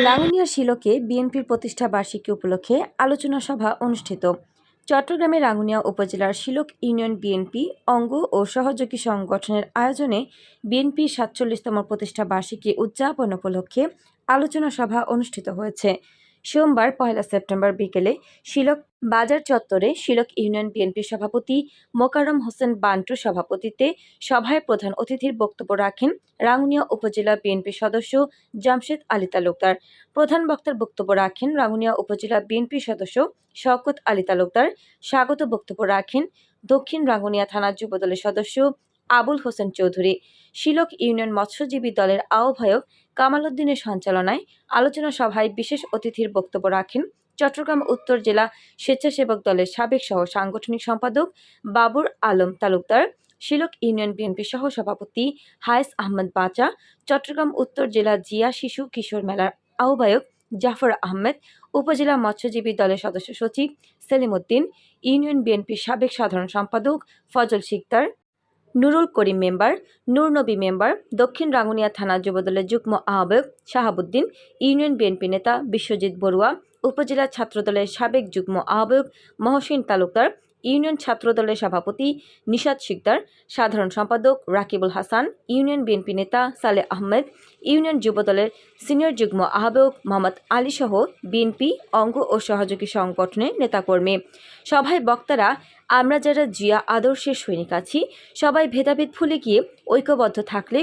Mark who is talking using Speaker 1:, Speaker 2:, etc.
Speaker 1: রাঙ্গুনিয়া শিলকে বিএনপির প্রতিষ্ঠা বার্ষিকী উপলক্ষে আলোচনা সভা অনুষ্ঠিত। চট্টগ্রামের রাঙ্গুনিয়া উপজেলার শিলক ইউনিয়ন বিএনপি অঙ্গ ও সহযোগী সংগঠনের আয়োজনে বিএনপির ৪৭তম প্রতিষ্ঠা বার্ষিকী উদযাপন উপলক্ষে আলোচনা সভা অনুষ্ঠিত হয়েছে। সোমবার ১ সেপ্টেম্বর বিকেলে শিলক বাজার চত্বরে শিলক ইউনিয়ন বিএনপির সভাপতি মোকাররম হোসেন বান্টুর সভাপতিত্বে সভায় প্রধান অতিথির বক্তব্য রাখেন রাঙ্গুনিয়া উপজেলা বিএনপির সদস্য জামশেদ আলী তালুকদার। প্রধান বক্তার বক্তব্য রাখেন রাঙ্গুনিয়া উপজেলা বিএনপির সদস্য শওকত আলী তালুকদার। স্বাগত বক্তব্য রাখেন দক্ষিণ রাঙ্গুনিয়া থানা যুবদলের সদস্য আবুল হোসেন চৌধুরী। শিলক ইউনিয়ন মৎস্যজীবী দলের আহ্বায়ক কামাল উদ্দিনের সঞ্চালনায় আলোচনা সভায় বিশেষ অতিথির বক্তব্য রাখেন চট্টগ্রাম উত্তর জেলা স্বেচ্ছাসেবক দলের সাবেক সহ সাংগঠনিক সম্পাদক বাবুর আলম তালুকদার, শিলক ইউনিয়ন বিএনপি সহ সভাপতি হায়েস আহমদ বাচা, চট্টগ্রাম উত্তর জেলা জিয়া শিশু কিশোর মেলার আহ্বায়ক জাফর আহমেদ, উপজেলা মৎস্যজীবী দলের সদস্য সচিব সেলিম উদ্দিন, ইউনিয়ন বিএনপির সাবেক সাধারণ সম্পাদক ফজল শিকদার, নুরুল করিম মেম্বার, নূর নবী মেম্বার, দক্ষিণ রাঙ্গুনিয়া থানা যুবদলের যুগ্ম আহ্বায়ক শাহাবুদ্দিন, ইউনিয়ন বিএনপি নেতা বিশ্বজিৎ বড়ুয়া, উপজেলা ছাত্রদলের সাবেক যুগ্ম আহ্বায়ক মহসিন তালুকদার, ইউনিয়ন ছাত্রদলের সভাপতি নিশাদ শিকদার, সাধারণ সম্পাদক রাকিবুল হাসান, ইউনিয়ন বিএনপি নেতা সালেহ আহমেদ, ইউনিয়ন যুবদলের সিনিয়র যুগ্ম আহ্বায়ক মোহাম্মদ আলী সহ বিএনপি অঙ্গ ও সহযোগী সংগঠনের নেতাকর্মী। সভায় বক্তারা আমরা যারা জিয়া আদর্শের সৈনিক আছি, সবাই ভেদাভেদ ভুলে গিয়ে ঐক্যবদ্ধ থাকলে